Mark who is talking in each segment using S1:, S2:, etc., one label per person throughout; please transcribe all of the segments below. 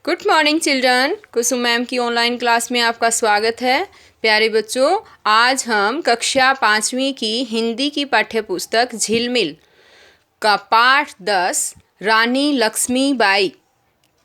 S1: Good morning children. Kusum ma'am की online class में आपका स्वागत है। प्यारे बच्चों, आज हम कक्षा 5वीं की हिंदी की पाठ्य पुस्तक झिलमिल का पाठ 10 रानी लक्ष्मीबाई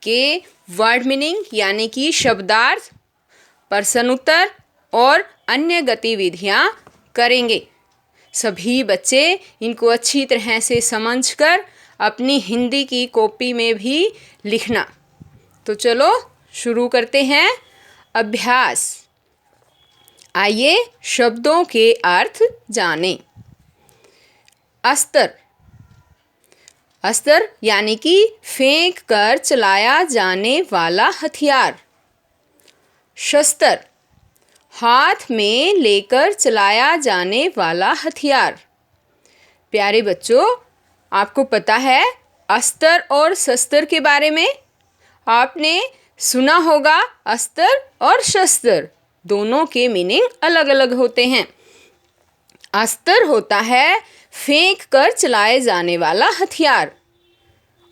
S1: के वर्ड मीनिंग यानी कि शब्दार्थ, प्रश्न उत्तर और अन्य गतिविधियाँ करेंगे। सभी बच्चे इनको अच्छी तरह से समझकर अपनी हिंदी की कॉपी में भी लिखना। तो चलो शुरू करते हैं अभ्यास। आइए शब्दों के अर्थ जानें। अस्त्र, अस्त्र यानी कि फेंक कर चलाया जाने वाला हथियार। शस्त्र, हाथ में लेकर चलाया जाने वाला हथियार। प्यारे बच्चों, आपको पता है अस्त्र और शस्त्र के बारे में? आपने सुना होगा अस्त्र और शस्त्र दोनों के मीनिंग अलग अलग होते हैं। अस्त्र होता है फेंक कर चलाए जाने वाला हथियार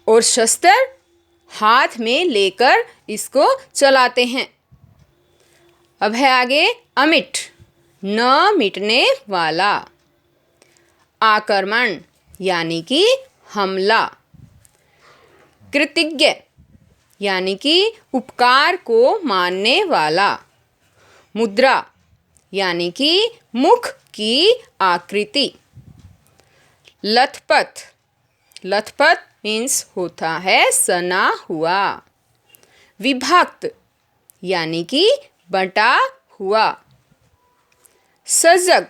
S1: और शस्त्र हाथ में लेकर इसको चलाते हैं। अब है आगे अमिट, न मिटने वाला। आक्रमण यानी कि हमला। कृतज्ञ यानी कि उपकार को मानने वाला। मुद्रा यानी कि मुख की आकृति। लथपथ, लथपथ मीन्स होता है सना हुआ। विभक्त यानी कि बटा हुआ। सजग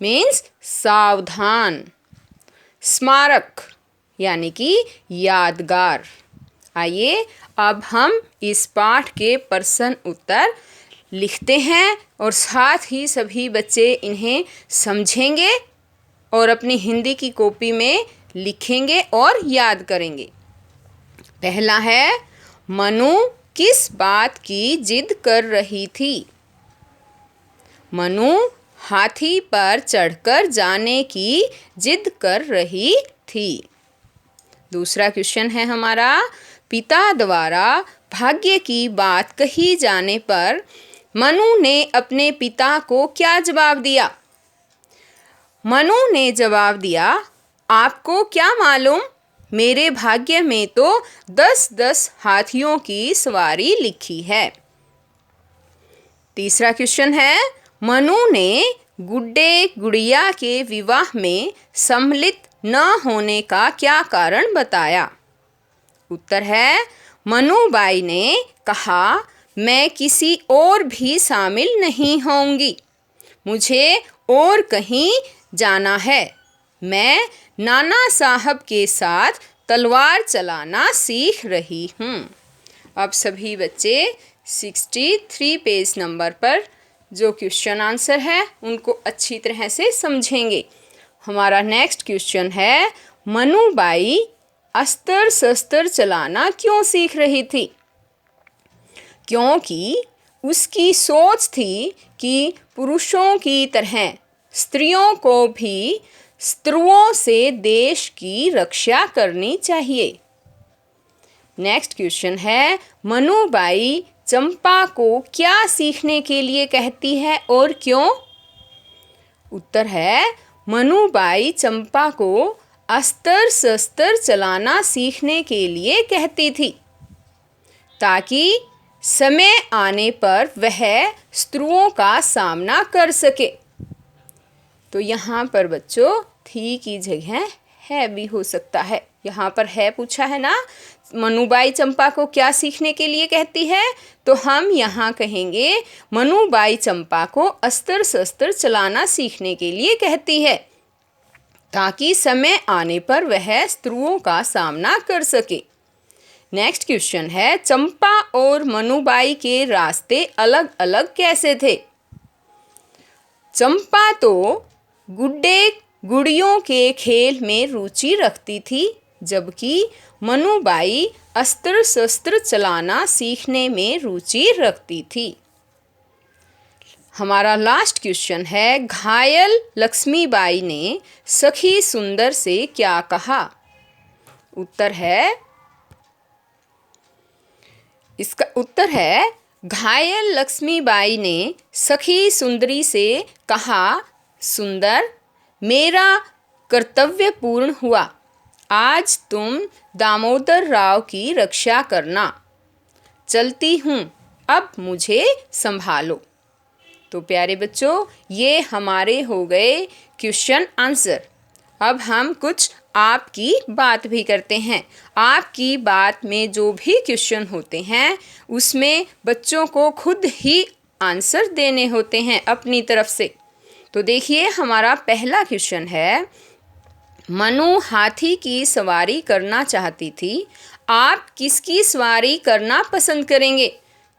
S1: मीन्स सावधान। स्मारक यानी कि यादगार। आइए अब हम इस पाठ के प्रश्न उत्तर लिखते हैं और साथ ही सभी बच्चे इन्हें समझेंगे और अपनी हिंदी की कॉपी में लिखेंगे और याद करेंगे। पहला है, मनु किस बात की जिद कर रही थी? मनु हाथी पर चढ़कर जाने की जिद कर रही थी। दूसरा क्वेश्चन है हमारा, पिता द्वारा भाग्य की बात कही जाने पर मनु ने अपने पिता को क्या जवाब दिया? मनु ने जवाब दिया, आपको क्या मालूम, मेरे भाग्य में तो 10-10 हाथियों की सवारी लिखी है। तीसरा क्वेश्चन है, मनु ने गुड्डे गुड़िया के विवाह में सम्मिलित न होने का क्या कारण बताया? उत्तर है, मनुबाई ने कहा, मैं किसी और भी शामिल नहीं होंगी, मुझे और कहीं जाना है, मैं नाना साहब के साथ तलवार चलाना सीख रही हूँ। अब सभी बच्चे 63 पेज नंबर पर जो क्वेश्चन आंसर है उनको अच्छी तरह से समझेंगे। हमारा नेक्स्ट क्वेश्चन है, मनुबाई अस्त्र शस्त्र चलाना क्यों सीख रही थी? क्योंकि उसकी सोच थी कि पुरुषों की तरह स्त्रियों को भी शत्रुओं से देश की रक्षा करनी चाहिए। नेक्स्ट क्वेश्चन है, मनुबाई चंपा को क्या सीखने के लिए कहती है और क्यों? उत्तर है, मनुबाई चंपा को अस्त्र शस्त्र चलाना सीखने के लिए कहती थी ताकि समय आने पर वह शत्रुओं का सामना कर सके। तो यहाँ पर बच्चों थी की जगह है भी हो सकता है। यहाँ पर है पूछा है ना, मनुबाई चंपा को क्या सीखने के लिए कहती है, तो हम यहाँ कहेंगे मनुबाई चंपा को अस्त्र शस्त्र चलाना सीखने के लिए कहती है ताकि समय आने पर वह शत्रुओं का सामना कर सके। नेक्स्ट क्वेश्चन है, चंपा और मनुबाई के रास्ते अलग अलग कैसे थे? चंपा तो गुड्डे गुड़ियों के खेल में रुचि रखती थी, जबकि मनुबाई अस्त्र शस्त्र चलाना सीखने में रुचि रखती थी। हमारा लास्ट क्वेश्चन है, घायल लक्ष्मीबाई ने सखी सुंदर से क्या कहा? उत्तर है, इसका उत्तर है, घायल लक्ष्मीबाई ने सखी सुंदरी से कहा, सुंदर, मेरा कर्तव्य पूर्ण हुआ, आज तुम दामोदर राव की रक्षा करना, चलती हूँ, अब मुझे संभालो। तो प्यारे बच्चों, ये हमारे हो गए क्वेश्चन आंसर। अब हम कुछ आपकी बात भी करते हैं। आपकी बात में जो भी क्वेश्चन होते हैं उसमें बच्चों को खुद ही आंसर देने होते हैं अपनी तरफ से। तो देखिए, हमारा पहला क्वेश्चन है, मनु हाथी की सवारी करना चाहती थी, आप किसकी सवारी करना पसंद करेंगे?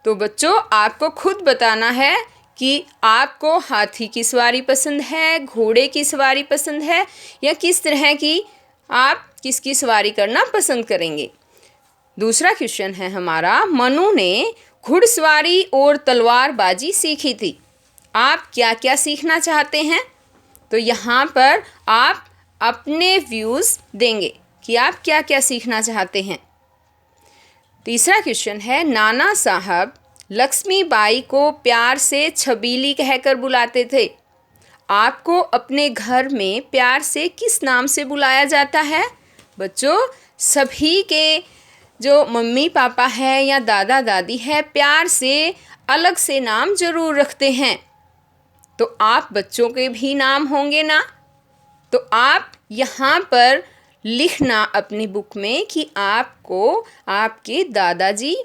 S1: तो बच्चों, आपको खुद बताना है कि आपको हाथी की सवारी पसंद है, घोड़े की सवारी पसंद है, या किस तरह की आप किसकी सवारी करना पसंद करेंगे। दूसरा क्वेश्चन है हमारा, मनु ने घुड़सवारी और तलवारबाजी सीखी थी, आप क्या क्या सीखना चाहते हैं? तो यहाँ पर आप अपने व्यूज़ देंगे कि आप क्या क्या सीखना चाहते हैं। तीसरा क्वेश्चन है, नाना साहब लक्ष्मीबाई को प्यार से छबीली कहकर बुलाते थे, आपको अपने घर में प्यार से किस नाम से बुलाया जाता है? बच्चों, सभी के जो मम्मी पापा है या दादा दादी है प्यार से अलग से नाम जरूर रखते हैं। तो आप बच्चों के भी नाम होंगे ना, तो आप यहाँ पर लिखना अपनी बुक में कि आपको आपके दादाजी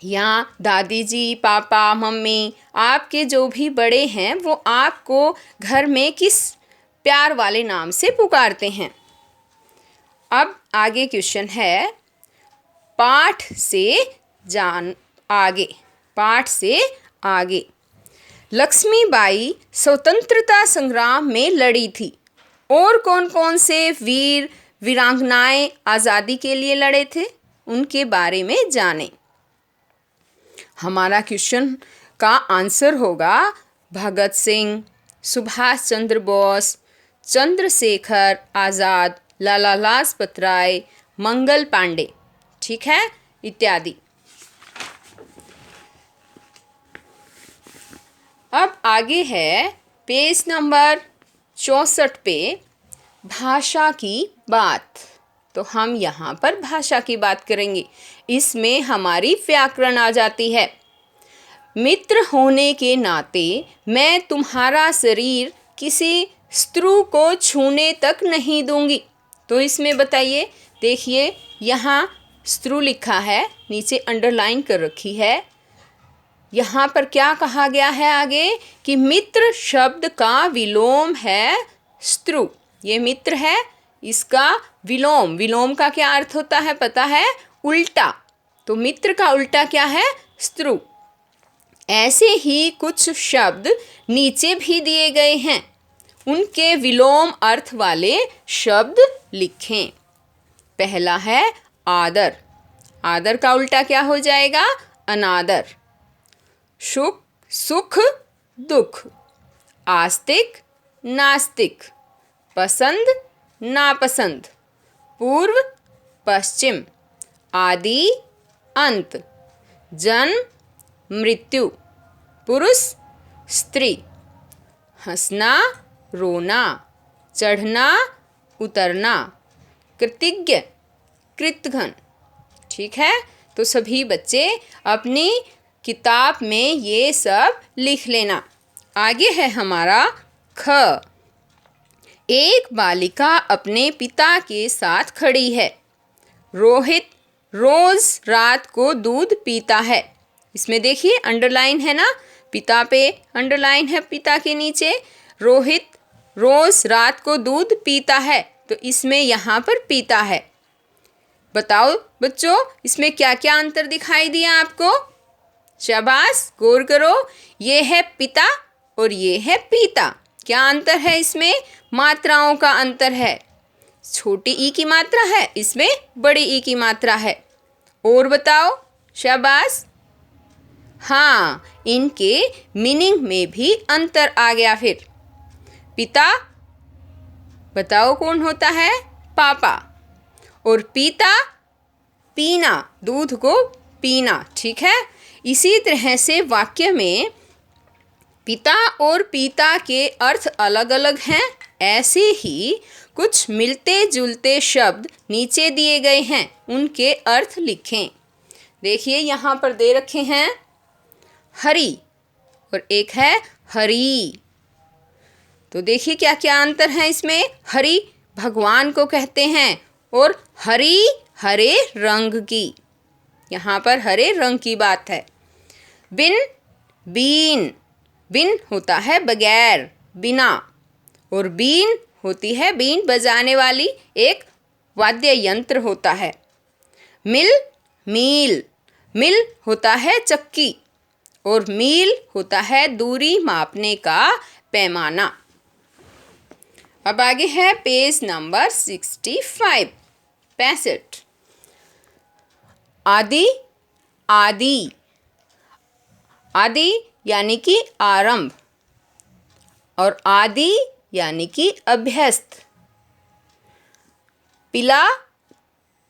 S1: या दादी जी, पापा, मम्मी, आपके जो भी बड़े हैं वो आपको घर में किस प्यार वाले नाम से पुकारते हैं। अब आगे क्वेश्चन है, पाठ से आगे लक्ष्मीबाई स्वतंत्रता संग्राम में लड़ी थी, और कौन कौन से वीर वीरांगनाएं आज़ादी के लिए लड़े थे, उनके बारे में जानें। हमारा क्वेश्चन का आंसर होगा भगत सिंह, सुभाष चंद्र बोस, चंद्रशेखर आज़ाद, लाला लाजपत राय, मंगल पांडे, ठीक है, इत्यादि। अब आगे है पेज नंबर 64 पे भाषा की बात। तो हम यहाँ पर भाषा की बात करेंगे, इसमें हमारी व्याकरण आ जाती है। मित्र होने के नाते मैं तुम्हारा शरीर किसी स्त्रु को छूने तक नहीं दूंगी। तो इसमें बताइए, देखिए यहाँ स्त्रु लिखा है, नीचे अंडरलाइन कर रखी है। यहाँ पर क्या कहा गया है आगे कि मित्र शब्द का विलोम है स्त्रु। ये मित्र है, इसका विलोम का क्या अर्थ होता है पता है? उल्टा। तो मित्र का उल्टा क्या है? स्त्रु। ऐसे ही कुछ शब्द नीचे भी दिए गए हैं, उनके विलोम अर्थ वाले शब्द लिखें। पहला है आदर, आदर का उल्टा क्या हो जाएगा? अनादर। सुख दुख, आस्तिक नास्तिक, पसंद नापसंद, पूर्व पश्चिम, आदि अंत, जन्म मृत्यु, पुरुष स्त्री, हंसना रोना, चढ़ना उतरना, कृतज्ञ कृतघ्न। ठीक है, तो सभी बच्चे अपनी किताब में ये सब लिख लेना। आगे है हमारा ख। एक बालिका अपने पिता के साथ खड़ी है। रोहित रोज रात को दूध पीता है। इसमें देखिए अंडरलाइन है ना, पिता पे अंडरलाइन है, पिता के नीचे रोहित रोज रात को दूध पीता है, तो इसमें यहाँ पर पीता है। बताओ बच्चों, इसमें क्या क्या अंतर दिखाई दिया आपको? शाबाश, गौर करो। ये है पिता और ये है पीता। क्या अंतर है इसमें? मात्राओं का अंतर है। छोटी ई की मात्रा है, इसमें बड़ी ई की मात्रा है। और बताओ, शाबाश। हाँ, इनके मीनिंग में भी अंतर आ गया। फिर पिता बताओ कौन होता है? पापा। और पीता, पीना, दूध को पीना। ठीक है, इसी तरह से वाक्य में पिता और पीता के अर्थ अलग अलग हैं। ऐसे ही कुछ मिलते जुलते शब्द नीचे दिए गए हैं, उनके अर्थ लिखें। देखिए यहाँ पर दे रखे हैं हरि और एक है हरी। तो देखिए क्या क्या अंतर है इसमें। हरि भगवान को कहते हैं और हरी हरे रंग की, यहाँ पर हरे रंग की बात है। बिन बीन, बिन होता है बगैर, बिना, और बीन होती है बीन बजाने वाली एक वाद्य यंत्र होता है। मिल मील, मिल होता है चक्की और मील होता है दूरी मापने का पैमाना। अब आगे है पेज नंबर 65। आदि आदि, आदि यानी कि आरंभ और आदि यानी कि अभ्यस्त। पिला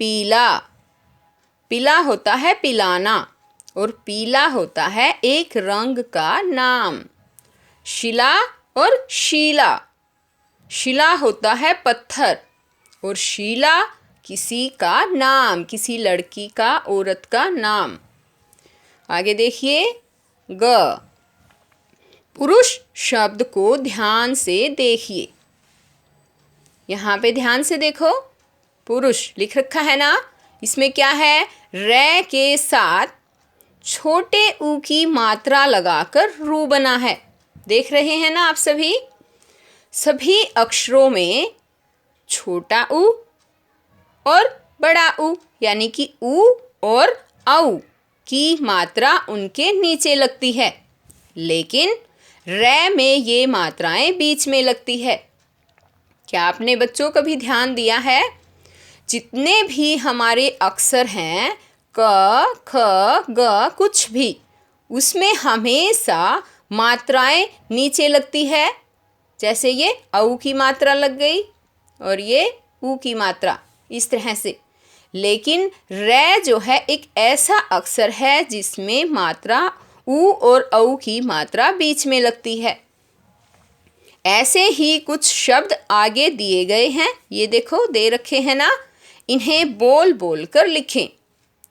S1: पीला, पिला होता है पिलाना और पीला होता है एक रंग का नाम। शिला और शीला, शिला होता है पत्थर और शीला किसी का नाम, किसी लड़की का, औरत का नाम। आगे देखिए ग, पुरुष शब्द को ध्यान से देखिए। यहाँ पे ध्यान से देखो, पुरुष लिख रखा है ना, इसमें क्या है, रै के साथ छोटे ऊ की मात्रा लगाकर रू बना है। देख रहे हैं ना आप सभी। सभी अक्षरों में छोटा ऊ और बड़ा ऊ यानी कि ऊ और औ की मात्रा उनके नीचे लगती है, लेकिन रै में ये मात्राएं बीच में लगती है। क्या आपने बच्चों कभी ध्यान दिया है, जितने भी हमारे अक्षर हैं क ख ग कुछ भी, उसमें हमेशा मात्राएं नीचे लगती है। जैसे ये औ की मात्रा लग गई और ये ऊ की मात्रा, इस तरह से। लेकिन रै जो है एक ऐसा अक्षर है जिसमें मात्रा ऊ और औ की मात्रा बीच में लगती है। ऐसे ही कुछ शब्द आगे दिए गए हैं, ये देखो दे रखे हैं ना, इन्हें बोल बोल कर लिखें।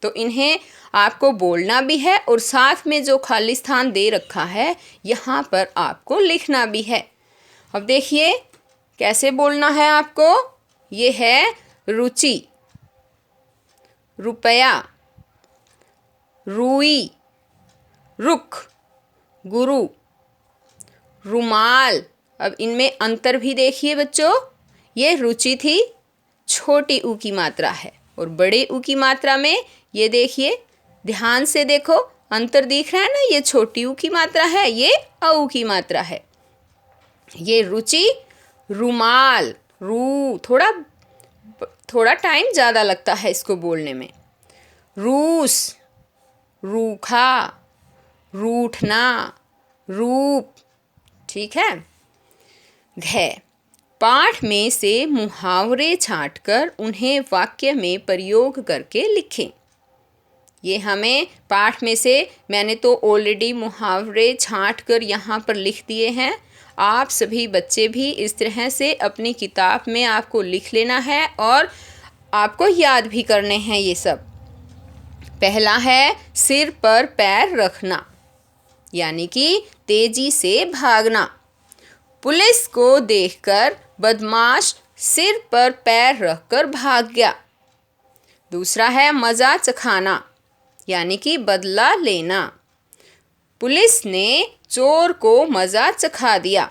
S1: तो इन्हें आपको बोलना भी है और साथ में जो खाली स्थान दे रखा है यहाँ पर आपको लिखना भी है। अब देखिए कैसे बोलना है आपको। ये है रुचि, रुपया, रुई, रुख, गुरु, रुमाल। अब इनमें अंतर भी देखिए बच्चों। ये रुचि थी, छोटी ऊ की मात्रा है, और बड़े ऊ की मात्रा में ये देखिए, ध्यान से देखो, अंतर दिख रहा है ना। ये छोटी ऊ की मात्रा है, ये औ की मात्रा है। ये रुचि, रुमाल, रू, थोड़ा टाइम ज़्यादा लगता है इसको बोलने में। रूस, रूखा, रूठना, रूप। ठीक है। घ, पाठ में से मुहावरे छांटकर उन्हें वाक्य में प्रयोग करके लिखें। ये हमें पाठ में से, मैंने तो ऑलरेडी मुहावरे छांट कर यहाँ पर लिख दिए हैं। आप सभी बच्चे भी इस तरह से अपनी किताब में आपको लिख लेना है और आपको याद भी करने हैं ये सब। पहला है सिर पर पैर रखना, यानी कि तेजी से भागना। पुलिस को देखकर बदमाश सिर पर पैर रखकर भाग गया। दूसरा है मज़ा चखाना, यानी कि बदला लेना। पुलिस ने चोर को मज़ा चखा दिया।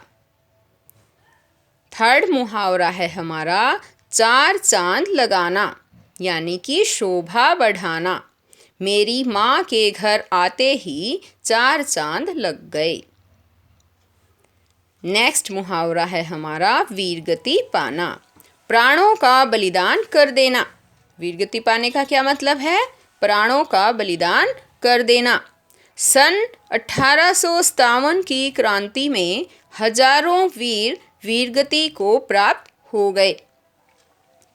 S1: थर्ड मुहावरा है हमारा चार चांद लगाना, यानी कि शोभा बढ़ाना। मेरी माँ के घर आते ही चार चांद लग गए। नेक्स्ट मुहावरा है हमारा वीरगति पाना, प्राणों का बलिदान कर देना। वीरगति पाने का क्या मतलब है, प्राणों का बलिदान कर देना। सन 1857 की क्रांति में हजारों वीर वीरगति को प्राप्त हो गए।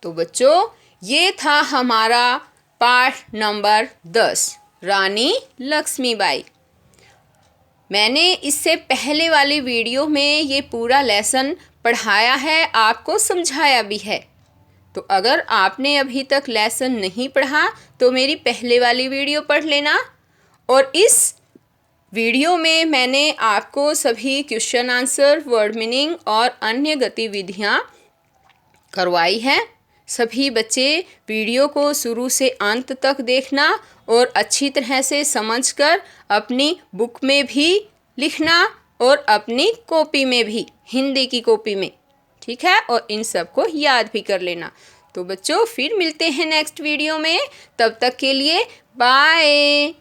S1: तो बच्चों ये था हमारा पाठ नंबर 10। रानी लक्ष्मीबाई। मैंने इससे पहले वाली वीडियो में ये पूरा लेसन पढ़ाया है, आपको समझाया भी है। तो अगर आपने अभी तक लेसन नहीं पढ़ा तो मेरी पहले वाली वीडियो पढ़ लेना। और इस वीडियो में मैंने आपको सभी क्वेश्चन आंसर, वर्ड मीनिंग और अन्य गतिविधियाँ करवाई हैं। सभी बच्चे वीडियो को शुरू से अंत तक देखना और अच्छी तरह से समझकर अपनी बुक में भी लिखना और अपनी कॉपी में भी, हिंदी की कॉपी में, ठीक है। और इन सब को याद भी कर लेना। तो बच्चों फिर मिलते हैं नेक्स्ट वीडियो में, तब तक के लिए बाय।